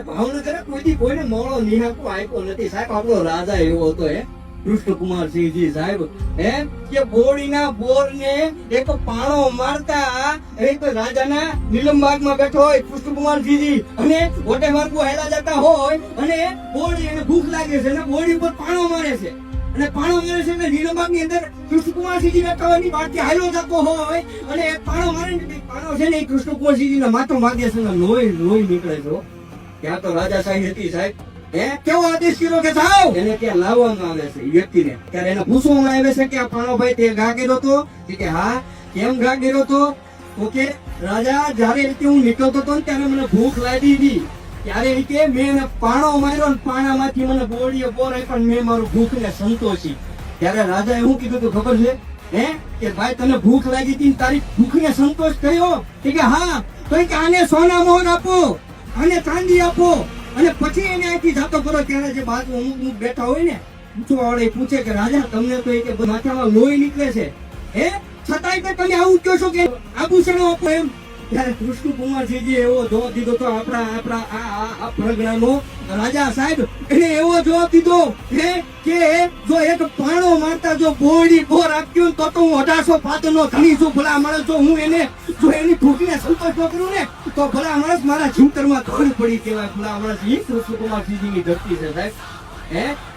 ભાવનગર કોઈથી કોઈને મોળો નિહાકો આપ્યો નથી સાહેબ. આપણો રાજા એવો હતો કૃષ્ણકુમારસિંહજી સાહેબ કે બોડીના બોરને એક પાણો મારતા એક રાજાના નીલમબાગમાં બેઠો હોય કૃષ્ણકુમારસિંહજી અને ઓટે માર્ગો હેલા જતા હોય અને બોડી એને ભૂખ લાગે છે અને બોડી ઉપર પાણો મારે છે અને પાણો મારે છે એટલે નીલમબાગની અંદર કૃષ્ણકુમારસિંહજી બેઠા હોય ની બાકી હાલો જતો હોય અને પાણો મારે ને પાણો છે ને એ કૃષ્ણકુમારસિંહજીના માથો માગે છે ને લોહી નીકળે છે. ત્યાં તો રાજા સાહેબ હતી સાહેબ કેવો આદેશ કર્યો કે જાઓ એને ત્યાં લાવવામાં આવે છે વ્યક્તિને. ત્યારે એને પૂછવામાં આવે છે કે આ પાણો ભાઈ તે ઘા કર્યો હતો કે હા કેમ ઘા કર્યો હતો તો કે રાજા જયારે રીતે હું નીકળતો હતો ને ત્યારે મને ભૂખ લાગી હતી ત્યારે રીતે મેં એને પાણો માર્યો ને પાણામાંથી મને બોડીએ બોર આવી પણ મેં મારું ભૂખને સંતોષી. ત્યારે રાજાએ શું કીધું તું ખબર છે કે ભાઈ તને ભૂખ લાગી હતી તારી ભૂખને સંતોષ થયો કે હા તો કે આને સોના મોહર આપો આને ચાંદી આપો અને પછી એને અહીંથી જાતો કરો. ત્યારે જે બાજુ અમુક બેઠા હોય ને પૂછવા વાળા પૂછે કે રાજા તમને તો કે માથામાં લોહી નીકળે છે છતાંય તો તમે આવું કહો છો કે આભૂષણો આપો એમ. ત્યારે કૃષ્ણકુમારસિંહજી એવો જવાબ દીધો તો આપણા આ પ્રગણાનો રાજા સાહેબ એને એવો જવાબ દીધો કે જો એક પાણો મારતા જો બોડી બોર આપ્યું તો હું 1805 નો ધણી છું. ભલા માણસ જો હું એને જો એની ભૂખને સંતોષ ન કરું ને તો ભલા માણસ મારા જીવતરમાં ઘર પડી કહેવાય. ભલા માણસ એ કૃષ્ણકુમારસિંહજીની ધરતી છે સાહેબ